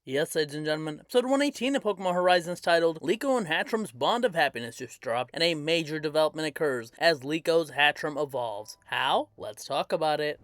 Yes, ladies and gentlemen, episode 118 of Pokemon Horizons titled Liko and Hattrem's Bond of Happiness just dropped, and a major development occurs as Liko's Hattrem evolves. How? Let's talk about it.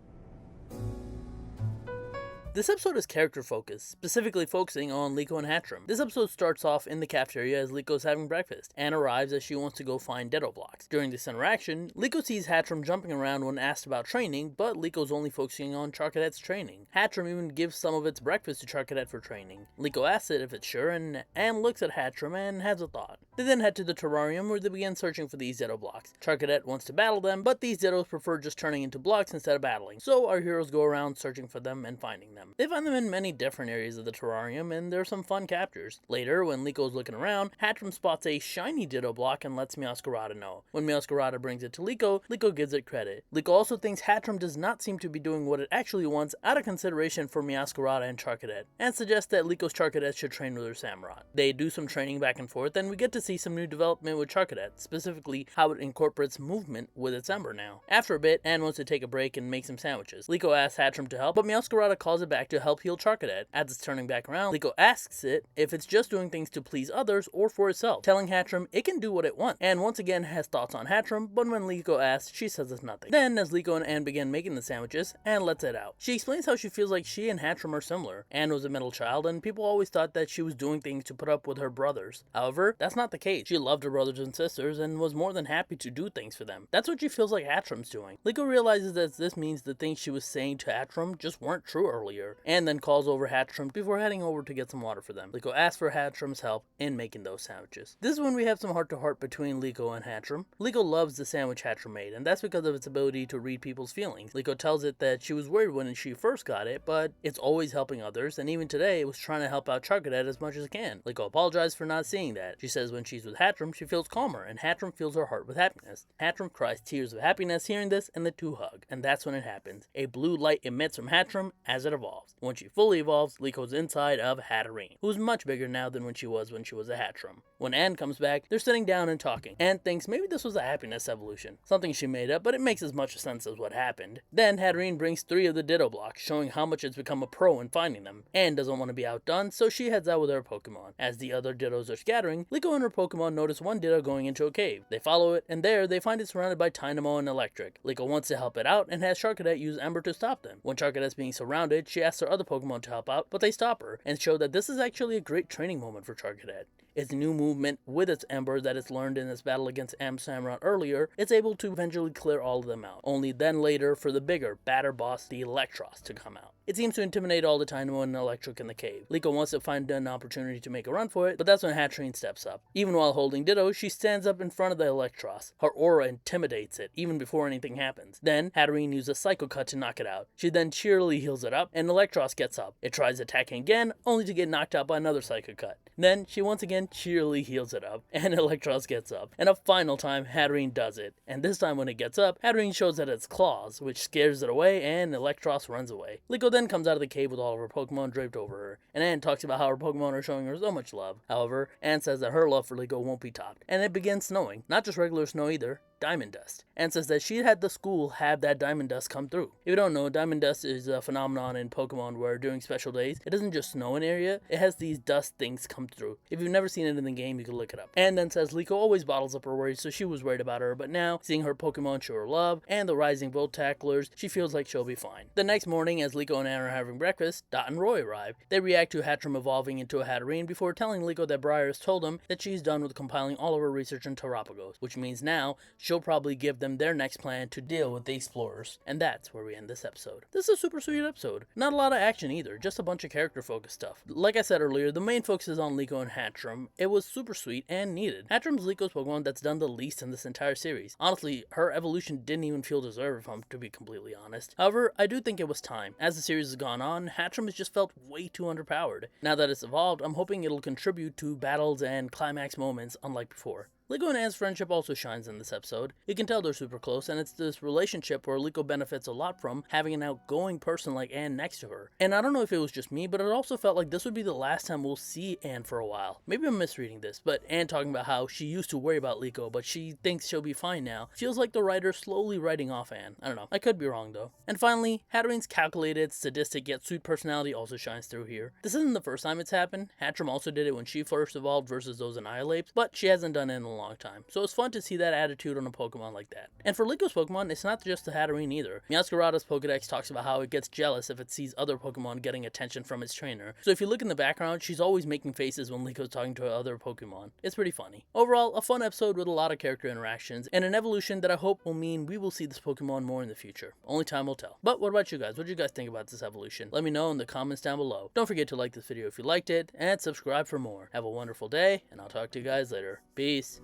This episode is character focused, specifically focusing on Liko and Hattrem. This episode starts off in the cafeteria as Liko is having breakfast, and arrives as she wants to go find Ditto blocks. During this interaction, Liko sees Hattrem jumping around when asked about training, but Liko's only focusing on Charcadet's training. Hattrem even gives some of its breakfast to Charcadet for training. Liko asks it if it's sure, and looks at Hattrem and has a thought. They then head to the Terarium where they begin searching for these Ditto blocks. Charcadet wants to battle them, but these Dittos prefer just turning into blocks instead of battling, so our heroes go around searching for them and finding them. They find them in many different areas of the terrarium, and there are some fun captures. Later, when Liko is looking around, Hattrem spots a shiny Ditto block and lets Meowscarada know. When Meowscarada brings it to Liko, Liko gives it credit. Liko also thinks Hattrem does not seem to be doing what it actually wants out of consideration for Meowscarada and Charcadet, and suggests that Liko's Charcadet should train with her Samurott. They do some training back and forth, and we get to see some new development with Charcadet, specifically how it incorporates movement with its Ember now. After a bit, Anne wants to take a break and make some sandwiches. Liko asks Hattrem to help, but Meowscarada calls it back to help heal Charcadet. As it's turning back around, Liko asks it if it's just doing things to please others or for itself, telling Hattrem it can do what it wants, and once again has thoughts on Hattrem, but when Liko asks, she says it's nothing. Then, as Liko and Anne begin making the sandwiches, Anne lets it out. She explains how she feels like she and Hattrem are similar. Anne was a middle child, and people always thought that she was doing things to put up with her brothers. However, that's not the case. She loved her brothers and sisters, and was more than happy to do things for them. That's what she feels like Hattrem's doing. Liko realizes that this means the things she was saying to Hattrem just weren't true earlier, and then calls over Hattrem before heading over to get some water for them. Liko asks for Hattrem's help in making those sandwiches. This is when we have some heart-to-heart between Liko and Hattrem. Liko loves the sandwich Hattrem made, and that's because of its ability to read people's feelings. Liko tells it that she was worried when she first got it, but it's always helping others, and even today it was trying to help out Charcadet as much as it can. Liko apologizes for not seeing that. She says when she's with Hattrem, she feels calmer, and Hattrem fills her heart with happiness. Hattrem cries tears of happiness hearing this, and the two hug, and that's when it happens. A blue light emits from Hattrem as it evolves. When she fully evolves, Liko's inside of Terarium, who's much bigger now than when she was a Hattrem. When Anne comes back, they're sitting down and talking. Anne thinks maybe this was a happiness evolution, something she made up, but it makes as much sense as what happened. Then Terarium brings 3 of the Ditto blocks, showing how much it's become a pro in finding them. Anne doesn't want to be outdone, so she heads out with her Pokemon. As the other Dittos are scattering, Liko and her Pokemon notice one Ditto going into a cave. They follow it, and there they find it surrounded by Dynamo and Electric. Liko wants to help it out and has Charcadet use Ember to stop them. When Charcadet's being surrounded, she asks her other Pokemon to help out, but they stop her and show that this is actually a great training moment for Charcadet. Its new movement with its Ember that it's learned in its battle against Samurott earlier, it's able to eventually clear all of them out. Only then later for the bigger, badder boss, the Electros, to come out. It seems to intimidate all the Dynamo and Electric in the cave. Liko wants to find an opportunity to make a run for it, but that's when Hattrem steps up. Even while holding Ditto, she stands up in front of the Electros. Her aura intimidates it, even before anything happens. Then, Hattrem uses a Psycho Cut to knock it out. She then cheerily heals it up, and Electros gets up. It tries attacking again, only to get knocked out by another Psycho Cut. Then, she once again cheerily heals it up, and Electros gets up. And a final time, Hattrem does it. And this time when it gets up, Hattrem shows that it's claws, which scares it away, and Electros runs away. Liko then comes out of the cave with all of her Pokemon draped over her, and Anne talks about how her Pokemon are showing her so much love. However, Anne says that her love for Liko won't be topped, and it begins snowing. Not just regular snow either, diamond dust. Anne says that she had the school have that diamond dust come through. If you don't know, diamond dust is a phenomenon in Pokemon where during special days, it doesn't just snow an area, it has these dust things come through. If you've never seen it in the game, you can look it up. Anne then says Liko always bottles up her worries, so she was worried about her, but now, seeing her Pokemon show her love, and the rising Volt tacklers, she feels like she'll be fine. The next morning, as Liko and Anne are having breakfast, Dot and Roy arrive. They react to Hattrem evolving into a Hatterene before telling Liko that Briar has told them that she's done with compiling all of her research in Terapagos, which means now, she'll probably give them their next plan to deal with the explorers. And that's where we end this episode. This is a super sweet episode. Not a lot of action either, just a bunch of character focused stuff. Like I said earlier, the main focus is on Liko and Hattrem. It was super sweet and needed. Hattrem's Liko's Pokemon that's done the least in this entire series. Honestly, her evolution didn't even feel deserved, if I'm to be completely honest. However, I do think it was time. As the series has gone on, Hattrem has just felt way too underpowered. Now that it's evolved, I'm hoping it'll contribute to battles and climax moments unlike before. Liko and Anne's friendship also shines in this episode. You can tell they're super close, and it's this relationship where Liko benefits a lot from having an outgoing person like Anne next to her. And I don't know if it was just me, but it also felt like this would be the last time we'll see Anne for a while. Maybe I'm misreading this, but Anne talking about how she used to worry about Liko, but she thinks she'll be fine now, feels like the writer slowly writing off Anne. I don't know, I could be wrong though. And finally, Hatterim's calculated, sadistic, yet sweet personality also shines through here. This isn't the first time it's happened. Hattrem also did it when she first evolved versus those Annihilapes, but she hasn't done it in a long time. So it's fun to see that attitude on a Pokemon like that. And for Liko's Pokemon, it's not just the Hatterene either. Meowscarada's Pokedex talks about how it gets jealous if it sees other Pokemon getting attention from its trainer. So if you look in the background, she's always making faces when Liko's talking to other Pokemon. It's pretty funny. Overall, a fun episode with a lot of character interactions, and an evolution that I hope will mean we will see this Pokemon more in the future. Only time will tell. But what about you guys? What do you guys think about this evolution? Let me know in the comments down below. Don't forget to like this video if you liked it, and subscribe for more. Have a wonderful day, and I'll talk to you guys later. Peace.